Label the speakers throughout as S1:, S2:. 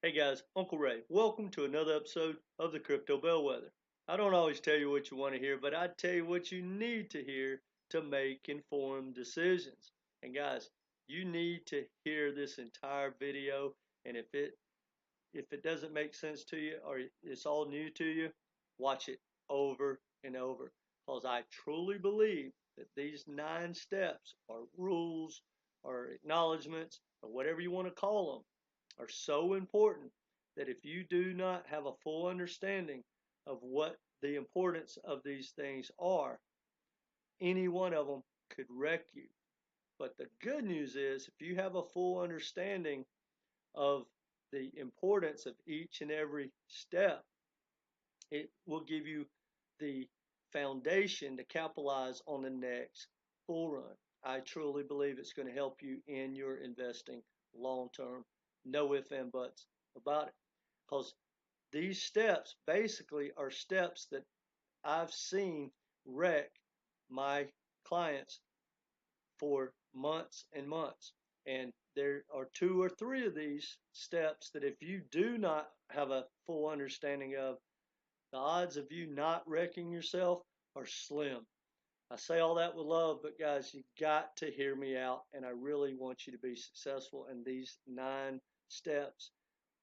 S1: Hey guys, Uncle Ray. Welcome to another episode of the Crypto Bellwether. I don't always tell you what you want to hear, but I tell you what you need to hear to make informed decisions. And guys, you need to hear this entire video, and if it doesn't make sense to you or it's all new to you, watch it over and over, because I truly believe that these 9 steps or rules or acknowledgments or whatever you want to call them are so important that if you do not have a full understanding of what the importance of these things are, any one of them could wreck you. But the good news is, if you have a full understanding of the importance of each and every step, it will give you the foundation to capitalize on the next bull run. I truly believe it's going to help you in your investing long term. No ifs and buts about it. Because these steps basically are steps that I've seen wreck my clients for months and months. And there are 2 or 3 of these steps that if you do not have a full understanding of, the odds of you not wrecking yourself are slim. I say all that with love, but guys, you got to hear me out, and I really want you to be successful in these 9 steps.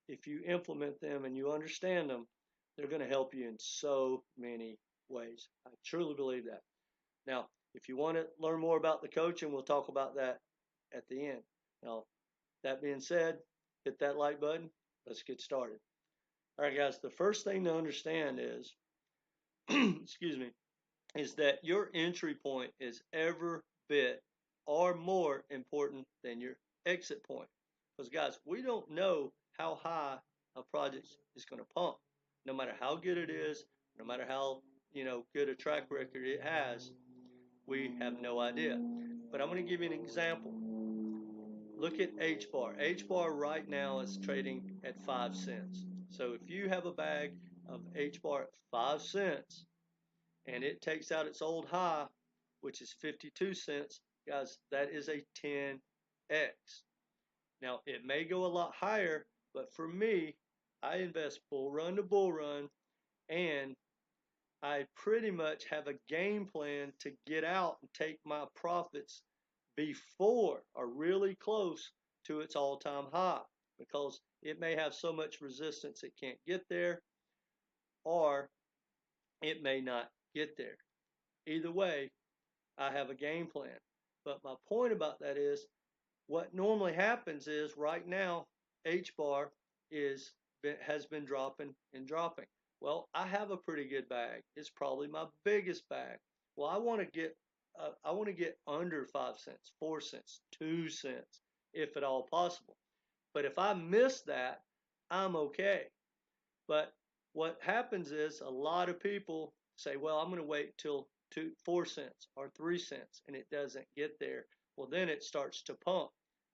S1: If you implement them and you understand them, they're going to help you in so many ways. I truly believe that. Now, if you want to learn more about the coaching, we'll talk about that at the end. Now, that being said, hit that like button. Let's get started. All right, guys, the first thing to understand is, excuse me, is that your entry point is every bit or more important than your exit point. Because, guys, we don't know how high a project is going to pump. No matter how good it is, no matter how good a track record it has, we have no idea. But I'm going to give you an example. Look at HBAR. HBAR right now is trading at 5 cents. So if you have a bag of HBAR at 5 cents and it takes out its old high, which is 52 cents, guys, that is a 10x. Now, it may go a lot higher, but for me, I invest bull run to bull run, and I pretty much have a game plan to get out and take my profits before or really close to its all-time high, because it may have so much resistance it can't get there, or it may not get there. Either way, I have a game plan. But my point about that is, what normally happens is right now HBAR has been dropping and dropping. Well, I have a pretty good bag. It's probably my biggest bag. Well, I want to get under 5 cents, 4 cents, 2 cents, if at all possible. But if I miss that, I'm okay. But what happens is, a lot of people say, well, I'm going to wait till 4 cents or 3 cents, and it doesn't get there. Well, then it starts to pump.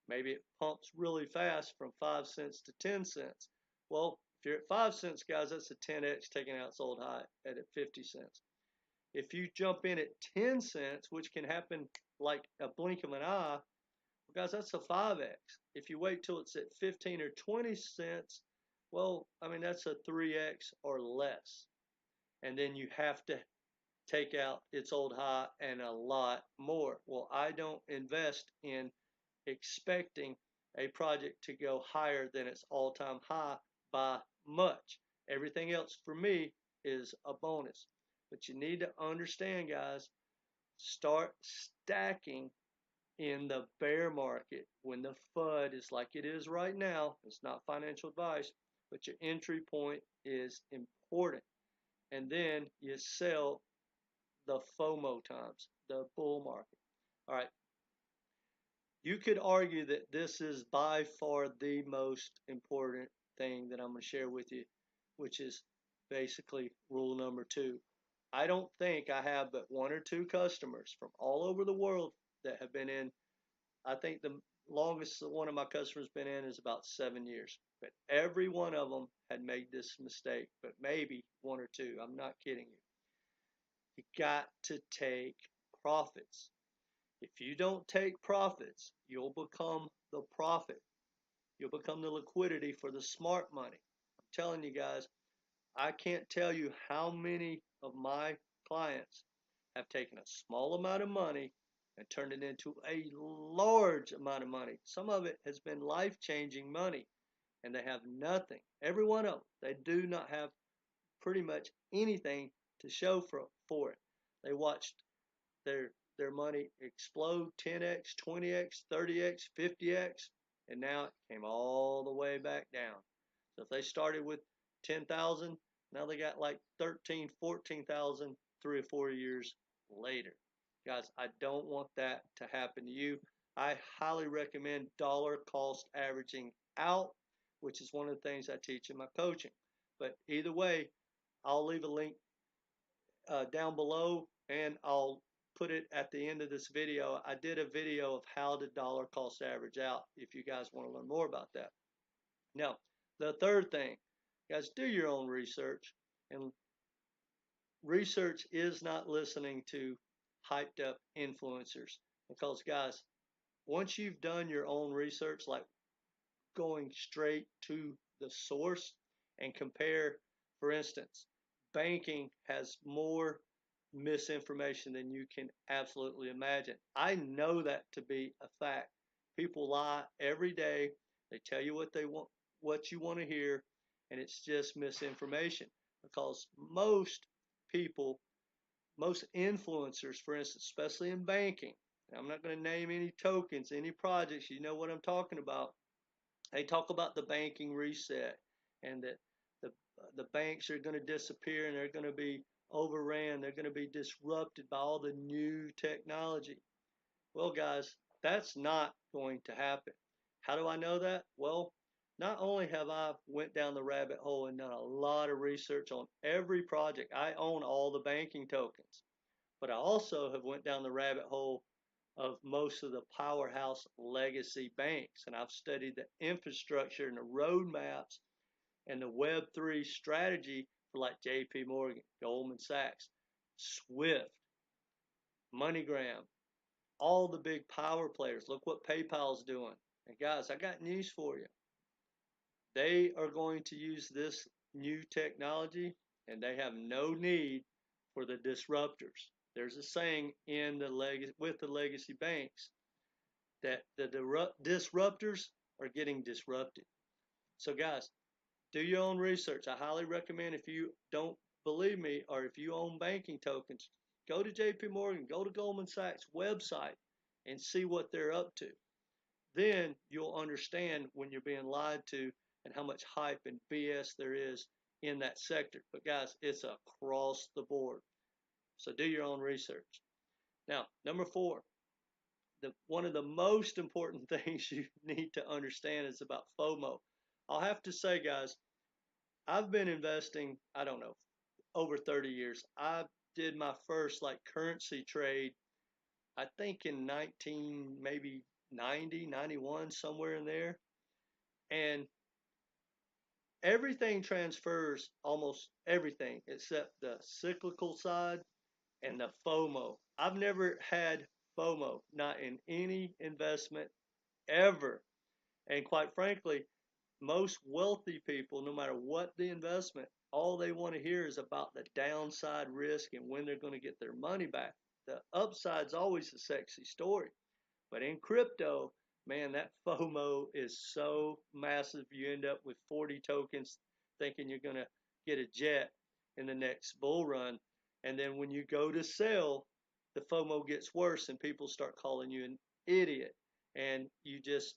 S1: Maybe it pumps really fast from 5 cents to 10 cents. Well, if you're at 5 cents, guys, that's a 10x taking out its old high at 50 cents. If you jump in at 10 cents, which can happen like a blink of an eye, well, guys, that's a 5x. If you wait till it's at 15 or 20 cents, well, I mean, that's a 3x or less. And then you have to take out its old high and a lot more. Well, I don't invest in expecting a project to go higher than its all-time high by much. Everything else for me is a bonus. But you need to understand, guys, start stacking in the bear market when the FUD is like it is right now. It's not financial advice, but your entry point is important. And then you sell the FOMO times, the bull market. All right. You could argue that this is by far the most important thing that I'm going to share with you, which is basically rule number 2. I don't think I have but 1 or 2 customers from all over the world that have been in. I think the longest one of my customers been in is about 7 years. But every one of them had made this mistake, but maybe 1 or 2. I'm not kidding you. You got to take profits. If you don't take profits, you'll become the prophet. You'll become the liquidity for the smart money. I'm telling you guys, I can't tell you how many of my clients have taken a small amount of money and turned it into a large amount of money. Some of it has been life-changing money, and they have nothing. Every one of them, they do not have pretty much anything to show for it. They watched their money explode 10x, 20x, 30x, 50x, and now it came all the way back down. So if they started with 10,000, now they got like 13, 14,000 3 or 4 years later. Guys, I don't want that to happen to you. I highly recommend dollar cost averaging out, which is one of the things I teach in my coaching. But either way, I'll leave a link down below, and I'll put it at the end of this video. I did a video of how to dollar cost average out if you guys want to learn more about that. Now, the third thing, guys, do your own research. And research is not listening to hyped up influencers, because guys, once you've done your own research, like going straight to the source and compare, for instance, banking has more misinformation than you can absolutely imagine. I know that to be a fact. People lie every day. They tell you what they want, what you want to hear, and it's just misinformation, because most people, most influencers, for instance, especially in banking, I'm not going to name any tokens, any projects, you know what I'm talking about. They talk about the banking reset, and that the banks are going to disappear and they're going to be overran. They're going to be disrupted by all the new technology. Well, guys, that's not going to happen. How do I know that? Well, not only have I went down the rabbit hole and done a lot of research on every project. I own all the banking tokens, but I also have went down the rabbit hole of most of the powerhouse legacy banks, and I've studied the infrastructure and the roadmaps and the Web3 strategy for like JP Morgan, Goldman Sachs, Swift, MoneyGram, all the big power players. Look what PayPal's doing. And guys, I got news for you. They are going to use this new technology, and they have no need for the disruptors. There's a saying in with the legacy banks that the disruptors are getting disrupted. So guys, do your own research. I highly recommend, if you don't believe me, or if you own banking tokens, go to JP Morgan, go to Goldman Sachs website and see what they're up to. Then you'll understand when you're being lied to and how much hype and BS there is in that sector. But guys, it's across the board. So do your own research. Now, number 4, one of the most important things you need to understand is about FOMO. I'll have to say, guys, I've been investing, I don't know, over 30 years. I did my first like currency trade, I think in 19, maybe 90, 91, somewhere in there. And everything transfers, almost everything, except the cyclical side and the FOMO. I've never had FOMO, not in any investment ever. And quite frankly, most wealthy people, no matter what the investment, all they want to hear is about the downside risk and when they're going to get their money back. The upside's always a sexy story. But in crypto, man, that FOMO is so massive. You end up with 40 tokens thinking you're going to get a jet in the next bull run. And then when you go to sell, the FOMO gets worse and people start calling you an idiot. And you just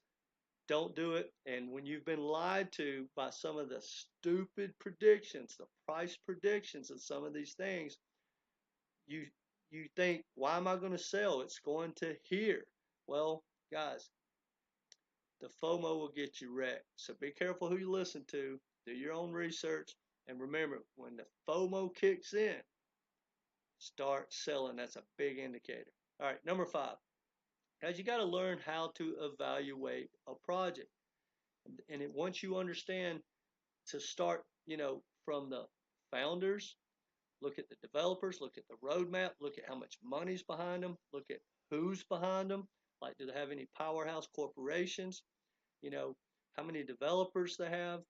S1: don't do it. And when you've been lied to by some of the stupid predictions, the price predictions of some of these things, you think, why am I going to sell? It's going to here. Well, guys, the FOMO will get you wrecked. So be careful who you listen to. Do your own research. And remember, when the FOMO kicks in, start selling. That's a big indicator. All right, number 5. Guys, you got to learn how to evaluate a project. And once you understand to start, from the founders, look at the developers, look at the roadmap, look at how much money's behind them, look at who's behind them. Like, do they have any powerhouse corporations? how many developers they have,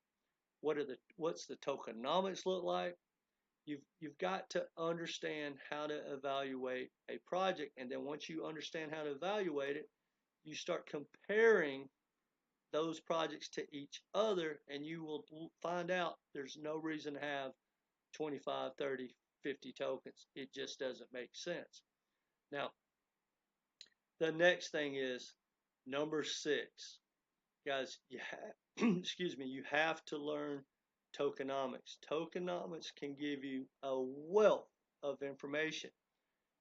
S1: what's the tokenomics look like. You've got to understand how to evaluate a project, and then once you understand how to evaluate it, you start comparing those projects to each other, and you will find out there's no reason to have 25, 30, 50 tokens. It just doesn't make sense. Now, the next thing is number 6. Guys, excuse me, you have to learn tokenomics. Tokenomics can give you a wealth of information.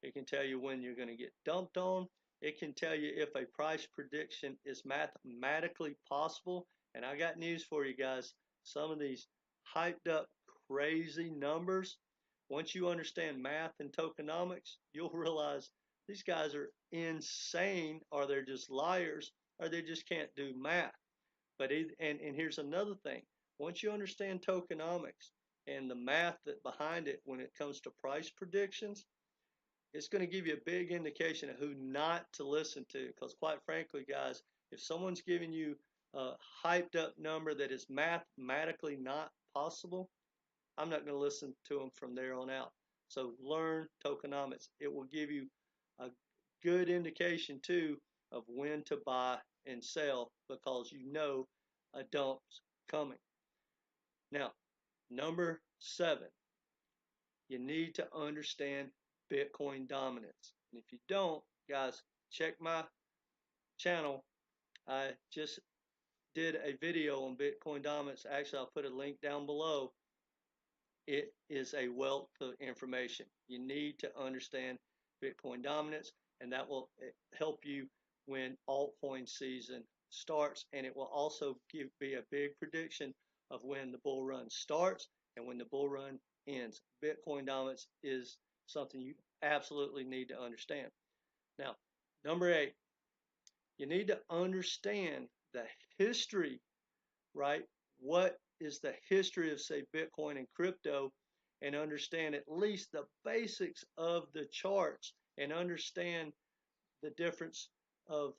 S1: It can tell you when you're going to get dumped on. It can tell you if a price prediction is mathematically possible. And I got news for you guys. Some of these hyped up crazy numbers, once you understand math and tokenomics, you'll realize these guys are insane, or they're just liars, or they just can't do math. But and here's another thing. Once you understand tokenomics and the math that behind it when it comes to price predictions, it's going to give you a big indication of who not to listen to. Because quite frankly, guys, if someone's giving you a hyped up number that is mathematically not possible, I'm not going to listen to them from there on out. So learn tokenomics. It will give you a good indication too of when to buy and sell, because you know a dump's coming. Now, number 7, you need to understand Bitcoin dominance. And if you don't, guys, check my channel. I just did a video on Bitcoin dominance. Actually, I'll put a link down below. It is a wealth of information. You need to understand Bitcoin dominance, and that will help you when altcoin season starts, and it will also be a big prediction of when the bull run starts and when the bull run ends. Bitcoin dominance is something you absolutely need to understand. Now, number 8, you need to understand the history, right? What is the history of, say, Bitcoin and crypto, and understand at least the basics of the charts, and understand the difference of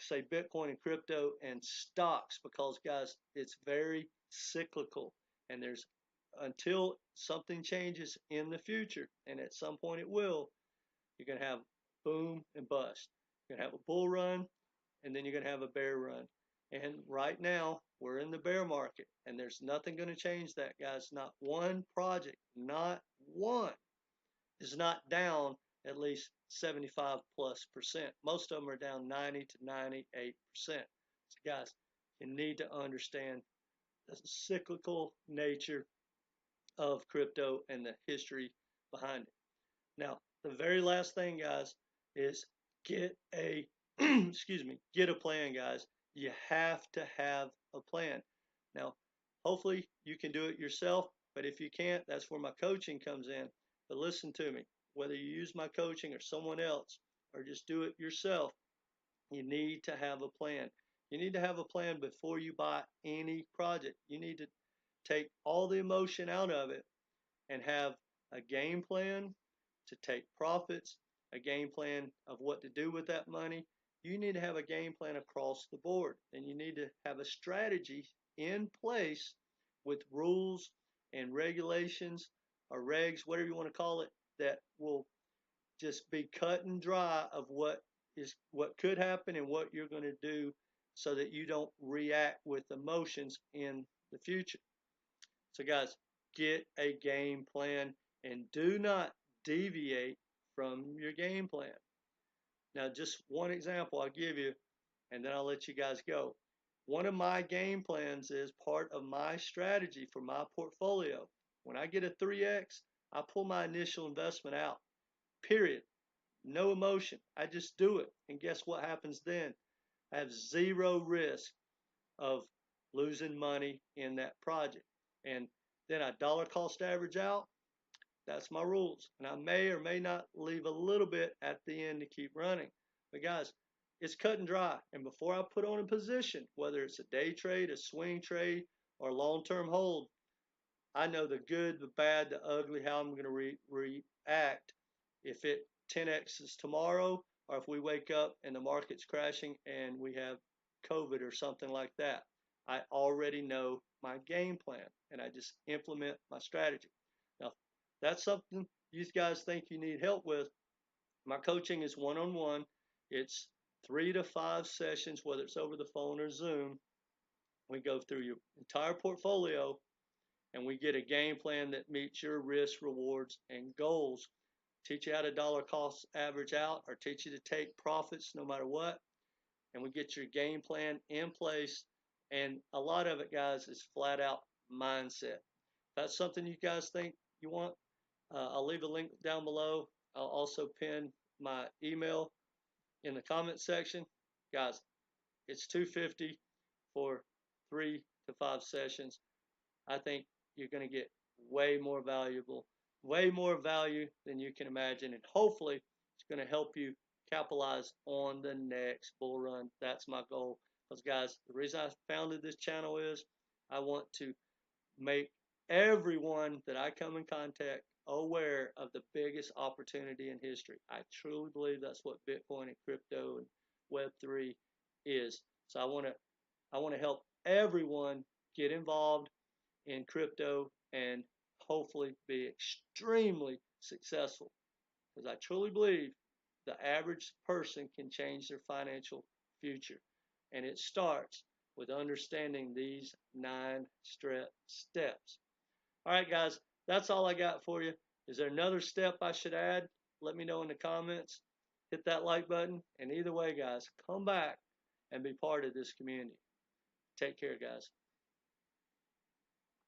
S1: say Bitcoin and crypto and stocks, because guys, it's very cyclical, and there's, until something changes in the future, and at some point it will, you're going to have boom and bust. You're going to have a bull run, and then you're going to have a bear run. And right now, we're in the bear market, and there's nothing going to change that, guys. Not one project, not one, is not down at least 75+%. Most of them are down 90 to 98%. So, guys, you need to understand the cyclical nature of crypto and the history behind it. Now, the very last thing, guys, is get a excuse me, get a plan, guys. You have to have a plan. Now, hopefully you can do it yourself, but if you can't, that's where my coaching comes in. But listen to me, whether you use my coaching or someone else, or just do it yourself, you need to have a plan. You need to have a plan before you buy any project. You need to take all the emotion out of it and have a game plan to take profits, a game plan of what to do with that money. You need to have a game plan across the board, and you need to have a strategy in place with rules and regulations or regs, whatever you want to call it, that will just be cut and dry of what could happen and what you're going to do, so that you don't react with emotions in the future. So guys, get a game plan and do not deviate from your game plan. Now, just one example I'll give you, and then I'll let you guys go. One of my game plans is part of my strategy for my portfolio. When I get a 3X, I pull my initial investment out, period. No emotion. I just do it. And guess what happens then? I have zero risk of losing money in that project. And then I dollar cost average out. That's my rules. And I may or may not leave a little bit at the end to keep running. But guys, it's cut and dry. And before I put on a position, whether it's a day trade, a swing trade, or long-term hold, I know the good, the bad, the ugly, how I'm going to react if it 10x's tomorrow, or if we wake up and the market's crashing and we have COVID or something like that. I already know my game plan and I just implement my strategy. Now, if that's something you guys think you need help with. My coaching is one-on-one. It's 3 to 5 sessions, whether it's over the phone or Zoom. We go through your entire portfolio and we get a game plan that meets your risks, rewards, and goals. Teach you how to dollar cost average out or teach you to take profits no matter what. And we get your game plan in place. And a lot of it, guys, is flat out mindset. If that's something you guys think you want, I'll leave a link down below. I'll also pin my email in the comment section. Guys, it's $250 for 3 to 5 sessions. I think you're going to get way more value than you can imagine, and hopefully it's going to help you capitalize on the next bull run. That's my goal. Because guys, the reason I founded this channel is I want to make everyone that I come in contact aware of the biggest opportunity in history. I truly believe that's what Bitcoin and crypto and Web3 is. So I want to help everyone get involved in crypto and hopefully be extremely successful, because I truly believe the average person can change their financial future, and it starts with understanding these 9 steps. All right, guys, that's all I got for you. Is there another step I should add? Let me know in the comments. Hit that like button, and either way, guys, come back and be part of this community. Take care, guys.